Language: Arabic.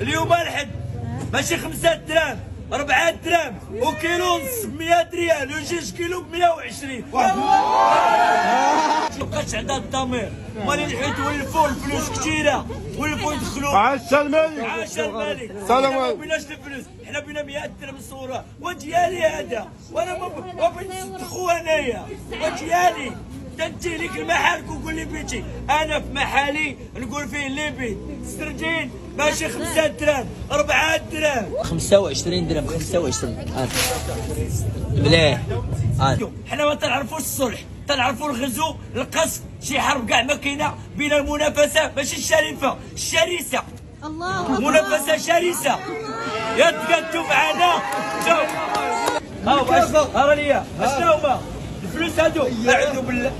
اليوم الحد ماشي 5 دراهم 4 دراهم وكيلو ونص ب 100 ريال وجوج كيلو ب 120. مابقاش عندها الضمير، مالي نحيت ولفوا الفلوس كثيره ولفوا يدخلوا. عاش الملك، عاش الملك. سلام ما بيناش الفلوس، حنا بينا 100 درهم صوره وديالي هذا، وانا ما بنصدقوا انايا وديالي. تنتهي لك المحل وقول لي بيتي، انا في محلي نقول فيه اللي بيت سردين ماشي 5 دراهم 4 دراهم 25 درهم 25 مليح. حنا ما تنعرفوش الصلح، تنعرفوا الغزو القصف، شي حرب كاع ما كاينه بين المنافسه ماشي الشريفه الشرسه. الله منافسه شرسه. يا تقادوا معنا شوف ها واش ها ليا شنو هما الفلوس هادو اعوذ بالله.